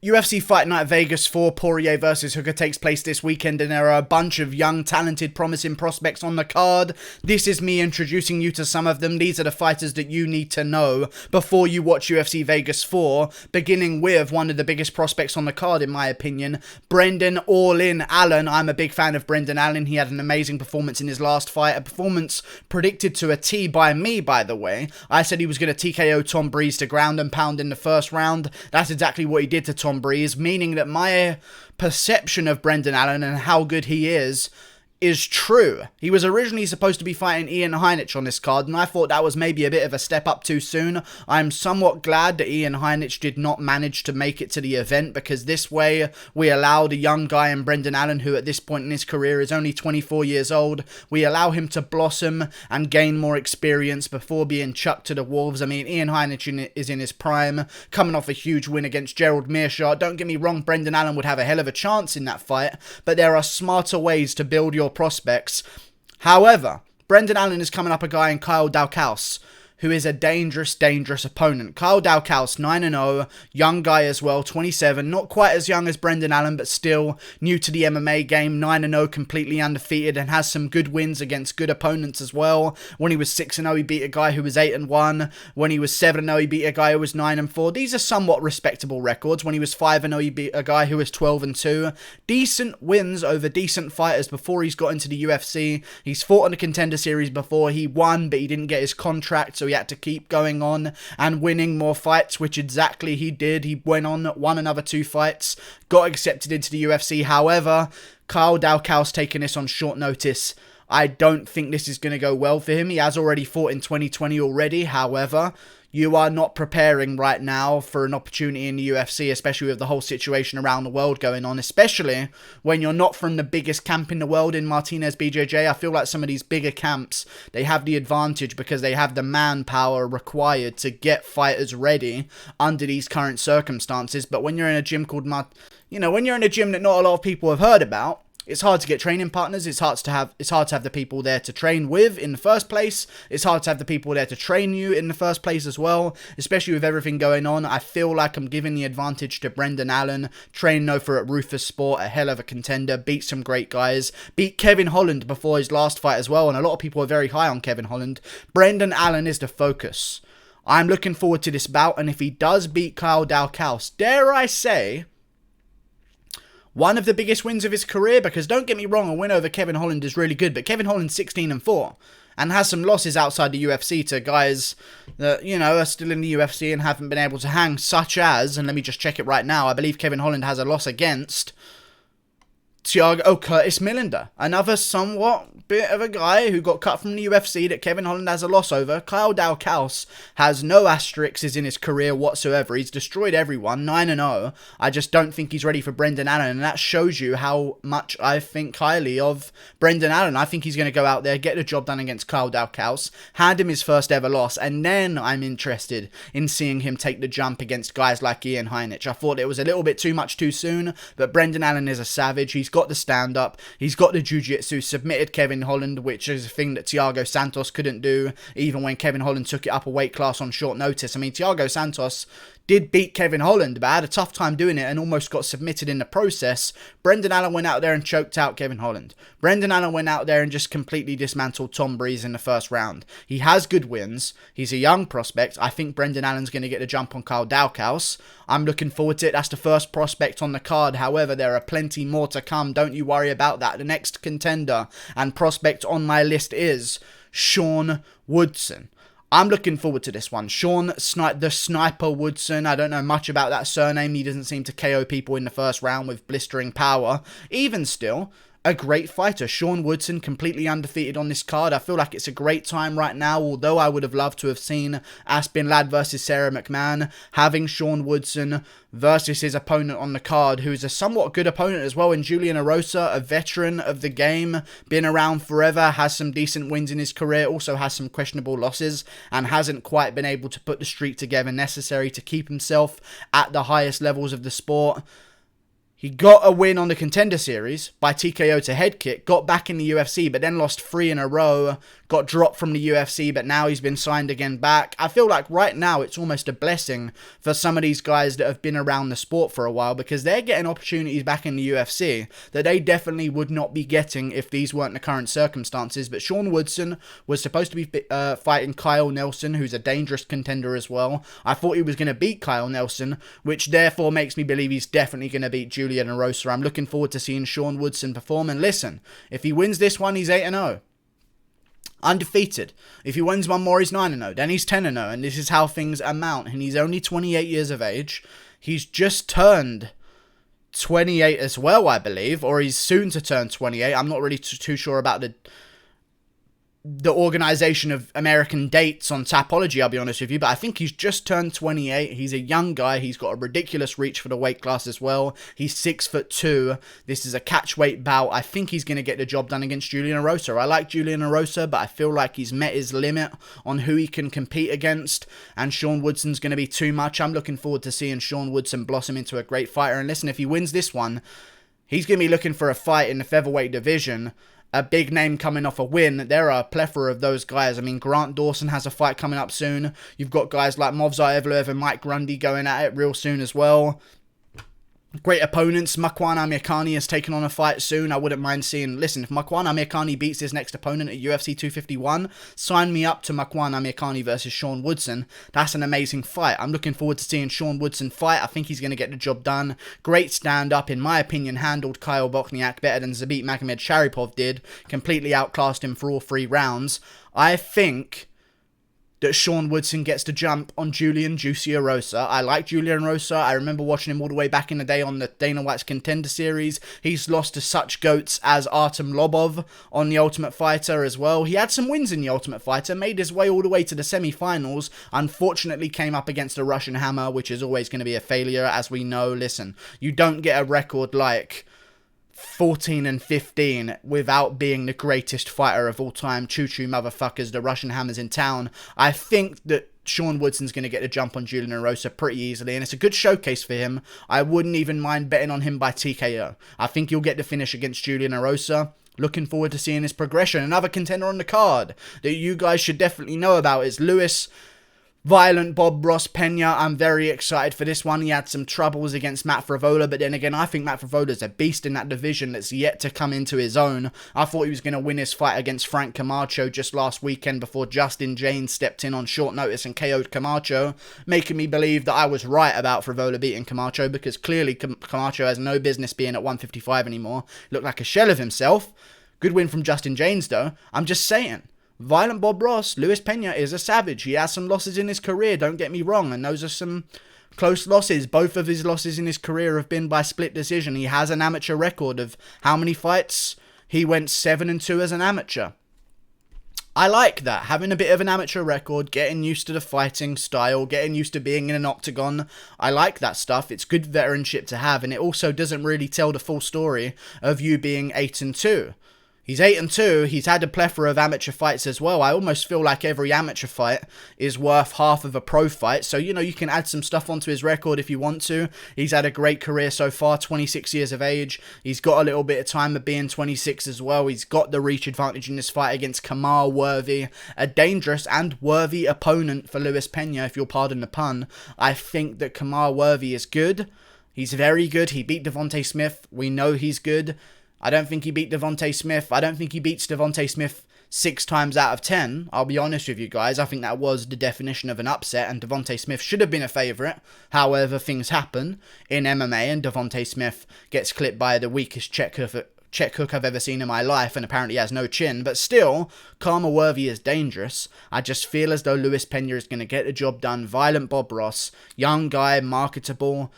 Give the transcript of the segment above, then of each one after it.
UFC Fight Night Vegas 4 Poirier versus Hooker takes place this weekend, and there are a bunch of young, talented, promising prospects on the card. This is me introducing you to some of them. These are the fighters that you need to know before you watch UFC Vegas 4, beginning with one of the biggest prospects on the card, in my opinion, Brendan All-In Allen. I'm a big fan of Brendan Allen. He had an amazing performance in his last fight, a performance predicted to a T by me, by the way. I said he was going to TKO Tom Breeze to ground and pound in the first round. That's exactly what he did to Tom Breeze, meaning that my perception of Brendan Allen and how good he is true. He was originally supposed to be fighting Ian Heinisch on this card, and I thought that was maybe a bit of a step up too soon. I'm somewhat glad that Ian Heinisch did not manage to make it to the event, because this way we allowed a young guy in Brendan Allen, who at this point in his career is only 24 years old, we allow him to blossom and gain more experience before being chucked to the wolves. I mean, Ian Heinisch is in his prime, coming off a huge win against Gerald Meerschaert. Don't get me wrong, Brendan Allen would have a hell of a chance in that fight, but there are smarter ways to build your prospects. However, Brendan Allen is coming up a guy in Kyle Daukaus, who is a dangerous opponent. Kyle Daukaus, 9-0, young guy as well, 27, not quite as young as Brendan Allen, but still new to the MMA game, 9-0, completely undefeated, and has some good wins against good opponents as well. When he was 6-0, he beat a guy who was 8-1. When he was 7-0, he beat a guy who was 9-4. These are somewhat respectable records. When he was 5-0, he beat a guy who was 12-2. Decent wins over decent fighters before he's got into the UFC. He's fought in the Contender Series before. He won, but he didn't get his contract, so he had to keep going on and winning more fights, which exactly he did. He went on, won another 2 fights, got accepted into the UFC. However, Kyle Daukaus taking this on short notice. I don't think this is going to go well for him. He has already fought in 2020 already. However, you are not preparing right now for an opportunity in the UFC, especially with the whole situation around the world going on, especially when you're not from the biggest camp in the world in Martinez BJJ. I feel like some of these bigger camps, they have the advantage because they have the manpower required to get fighters ready under these current circumstances. But when you're in a gym called, when you're in a gym that not a lot of people have heard about, it's hard to get training partners. It's hard to have the people there to train with in the first place. It's hard to have the people there to train you in the first place as well, especially with everything going on. I feel like I'm giving the advantage to Brendan Allen. Trained Nofa at Rufus Sport, a hell of a contender. Beat some great guys. Beat Kevin Holland before his last fight as well, and a lot of people are very high on Kevin Holland. Brendan Allen is the focus. I'm looking forward to this bout, and if he does beat Kyle Daukaus, dare I say, one of the biggest wins of his career, because don't get me wrong, a win over Kevin Holland is really good, but Kevin Holland's 16-4 and has some losses outside the UFC to guys that, are still in the UFC and haven't been able to hang, such as, and let me just check it right now, I believe Kevin Holland has a loss against Curtis Millender, another somewhat bit of a guy who got cut from the UFC that Kevin Holland has a loss over. Kyle Daukaus has no asterisks in his career whatsoever. He's destroyed everyone, 9-0. I just don't think he's ready for Brendan Allen, and that shows you how much I think highly of Brendan Allen. I think he's going to go out there, get the job done against Kyle Daukaus, hand him his first ever loss, and then I'm interested in seeing him take the jump against guys like Ian Heinisch. I thought it was a little bit too much too soon, but Brendan Allen is a savage. He's got the stand-up, he's got the jiu-jitsu, submitted Kevin Holland, which is a thing that Thiago Santos couldn't do, even when Kevin Holland took it up a weight class on short notice. I mean, Thiago Santos did beat Kevin Holland, but had a tough time doing it and almost got submitted in the process. Brendan Allen went out there and choked out Kevin Holland. Brendan Allen went out there and just completely dismantled Tom Breeze in the first round. He has good wins. He's a young prospect. I think Brendan Allen's going to get the jump on Kyle Daukaus. I'm looking forward to it. That's the first prospect on the card. However, there are plenty more to come. Don't you worry about that. The next contender and prospect on my list is Shawn Woodson. I'm looking forward to this one. Shawn the Sniper Woodson. I don't know much about that surname. He doesn't seem to KO people in the first round with blistering power. Even still, a great fighter. Shawn Woodson completely undefeated on this card. I feel like it's a great time right now, although I would have loved to have seen Aspen Ladd versus Sarah McMahon. Having Shawn Woodson versus his opponent on the card, who's a somewhat good opponent as well in Julian Erosa, a veteran of the game, been around forever, has some decent wins in his career, also has some questionable losses, and hasn't quite been able to put the streak together necessary to keep himself at the highest levels of the sport. He got a win on the Contender Series by TKO to head kick, got back in the UFC, but then lost 3 in a row, got dropped from the UFC, but now he's been signed again back. I feel like right now it's almost a blessing for some of these guys that have been around the sport for a while, because they're getting opportunities back in the UFC that they definitely would not be getting if these weren't the current circumstances. But Shawn Woodson was supposed to be fighting Kyle Nelson, who's a dangerous contender as well. I thought he was going to beat Kyle Nelson, which therefore makes me believe he's definitely going to beat Julian Erosa. I'm looking forward to seeing Shawn Woodson perform. And listen, if he wins this one, he's 8-0. Undefeated. If he wins one more, he's 9-0. Then he's 10-0. And this is how things amount. And he's only 28 years of age. He's just turned 28 as well, I believe. Or he's soon to turn 28. I'm not really too sure about the organization of American dates on Tapology, I'll be honest with you, but I think he's just turned 28. He's a young guy. He's got a ridiculous reach for the weight class as well. He's 6'2". This is a catch weight bout. I think he's going to get the job done against Julian Erosa. I like Julian Erosa, but I feel like he's met his limit on who he can compete against, and Shawn Woodson's going to be too much. I'm looking forward to seeing Shawn Woodson blossom into a great fighter, and listen, if he wins this one, he's going to be looking for a fight in the featherweight division. A big name coming off a win. There are a plethora of those guys. I mean, Grant Dawson has a fight coming up soon. You've got guys like Movsar Evloev and Mike Grundy going at it real soon as well. Great opponents. Makwan Amirkhani is taking on a fight soon. I wouldn't mind seeing... Listen, if Makwan Amirkhani beats his next opponent at UFC 251, sign me up to Makwan Amirkhani versus Shawn Woodson. That's an amazing fight. I'm looking forward to seeing Shawn Woodson fight. I think he's going to get the job done. Great stand-up. In my opinion, handled Kyle Bochniak better than Zabit Magomed Sharipov did. Completely outclassed him for all 3 rounds. I think that Shawn Woodson gets to jump on Julian Juicy Erosa. I like Julian Erosa. I remember watching him all the way back in the day on the Dana White's Contender Series. He's lost to such goats as Artem Lobov on The Ultimate Fighter as well. He had some wins in The Ultimate Fighter, made his way all the way to the semi-finals. Unfortunately came up against a Russian hammer, which is always going to be a failure, as we know. Listen, you don't get a record like 14-15 without being the greatest fighter of all time. Choo-choo motherfuckers, the Russian hammer's in town. I think that Shawn Woodson's going to get a jump on Julian Erosa pretty easily, and it's a good showcase for him. I wouldn't even mind betting on him by TKO. I think he'll get the finish against Julian Erosa. Looking forward to seeing his progression. Another contender on the card that you guys should definitely know about is Luis Violent Bob Ross Pena. I'm very excited for this one. He had some troubles against Matt Frevola, but then again, I think Matt Frevola's a beast in that division that's yet to come into his own. I thought he was going to win his fight against Frank Camacho just last weekend before Justin James stepped in on short notice and KO'd Camacho, making me believe that I was right about Frevola beating Camacho, because clearly Camacho has no business being at 155 anymore. Looked like a shell of himself. Good win from Justin James, though. I'm just saying. Violent Bob Ross, Luis Pena is a savage. He has some losses in his career, don't get me wrong, and those are some close losses. Both of his losses in his career have been by split decision. He has an amateur record of how many fights? He went 7-2 as an amateur. I like that, having a bit of an amateur record, getting used to the fighting style, getting used to being in an octagon. I like that stuff. It's good veteranship to have, and it also doesn't really tell the full story of you being 8-2. He's 8-2, he's had a plethora of amateur fights as well. I almost feel like every amateur fight is worth half of a pro fight. So, you know, you can add some stuff onto his record if you want to. He's had a great career so far, 26 years of age. He's got a little bit of time of being 26 as well. He's got the reach advantage in this fight against Kemal Worthy, a dangerous and worthy opponent for Luis Pena, if you'll pardon the pun. I think that Kemal Worthy is good. He's very good. He beat Devontae Smith. We know he's good. I don't think he beat Devontae Smith. I don't think he beats Devontae Smith 6 times out of 10. I'll be honest with you guys. I think that was the definition of an upset, and Devontae Smith should have been a favourite. However, things happen in MMA, and Devontae Smith gets clipped by the weakest check hook I've ever seen in my life, and apparently has no chin. But still, Kemal Worthy is dangerous. I just feel as though Luis Pena is going to get the job done. Violent Bob Ross, young guy, marketable.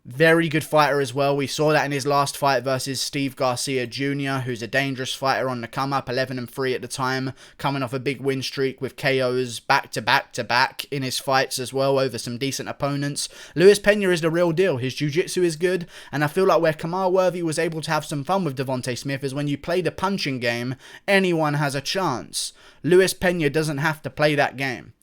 Very good fighter as well. We saw that in his last fight versus Steve Garcia Jr., who's a dangerous fighter on the come-up, 11-3 at the time, coming off a big win streak with KOs back-to-back in his fights as well over some decent opponents. Luis Pena is the real deal. His jiu-jitsu is good, and I feel like where Kemal Worthy was able to have some fun with Devontae Smith is when you play the punching game, anyone has a chance. Luis Pena doesn't have to play that game.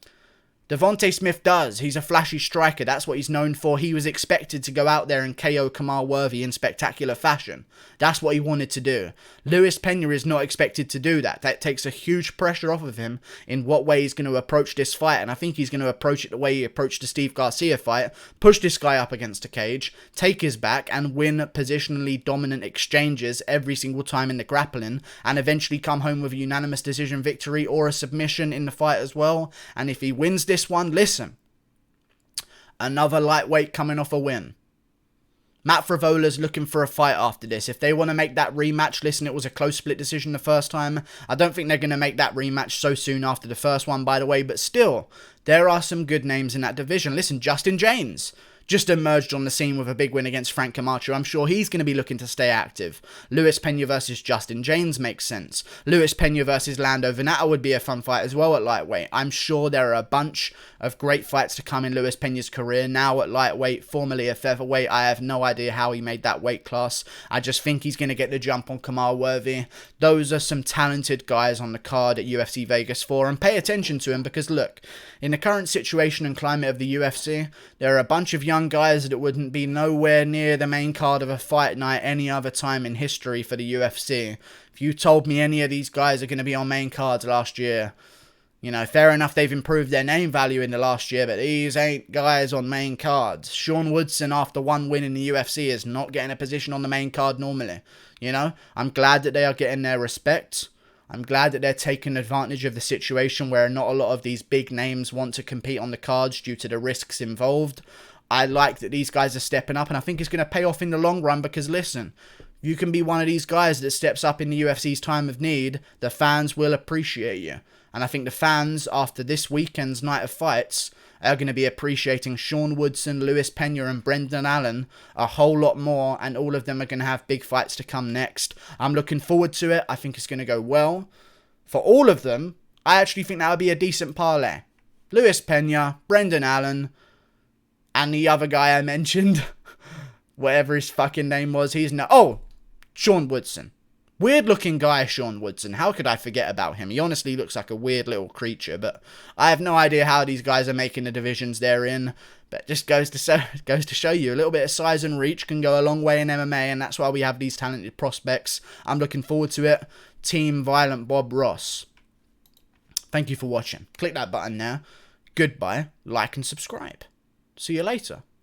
Devontae Smith does. He's a flashy striker. That's what he's known for. He was expected to go out there and KO Kemal Worthy in spectacular fashion. That's what he wanted to do. Luis Pena is not expected to do that. That takes a huge pressure off of him in what way he's going to approach this fight. And I think he's going to approach it the way he approached the Steve Garcia fight. Push this guy up against a cage, take his back, and win positionally dominant exchanges every single time in the grappling. And eventually come home with a unanimous decision victory or a submission in the fight as well. And if he wins this one, listen, another lightweight coming off a win. Matt Frivola's looking for a fight after this. If they want to make that rematch, listen, it was a close split decision the first time. I don't think they're going to make that rematch so soon after the first one, by the way, but still, there are some good names in that division. Listen, Justin James just emerged on the scene with a big win against Frank Camacho. I'm sure he's going to be looking to stay active. Luis Pena versus Justin James makes sense. Luis Pena versus Lando Venata would be a fun fight as well at lightweight. I'm sure there are a bunch of great fights to come in Luis Pena's career. Now at lightweight, formerly a featherweight, I have no idea how he made that weight class. I just think he's going to get the jump on Kemal Worthy. Those are some talented guys on the card at UFC Vegas 4, and pay attention to him because look, in the current situation and climate of the UFC, there are a bunch of young guys that wouldn't be nowhere near the main card of a fight night any other time in history for the UFC. If you told me any of these guys are going to be on main cards last year, you know, fair enough, they've improved their name value in the last year, but these ain't guys on main cards. Shawn Woodson, after one win in the UFC, is not getting a position on the main card normally. You know, I'm glad that they are getting their respect. I'm glad that they're taking advantage of the situation where not a lot of these big names want to compete on the cards due to the risks involved. I like that these guys are stepping up, and I think it's going to pay off in the long run because, listen, you can be one of these guys that steps up in the UFC's time of need. The fans will appreciate you. And I think the fans, after this weekend's night of fights, are going to be appreciating Shawn Woodson, Luis Pena, and Brendan Allen a whole lot more, and all of them are going to have big fights to come next. I'm looking forward to it. I think it's going to go well. For all of them, I actually think that would be a decent parlay. Luis Pena, Brendan Allen, and the other guy I mentioned, whatever his fucking name was, Shawn Woodson. Weird looking guy, Shawn Woodson. How could I forget about him? He honestly looks like a weird little creature, but I have no idea how these guys are making the divisions they're in. But it just goes to show you a little bit of size and reach can go a long way in MMA, and that's why we have these talented prospects. I'm looking forward to it. Team Violent Bob Ross. Thank you for watching. Click that button now. Goodbye, like and subscribe. See you later.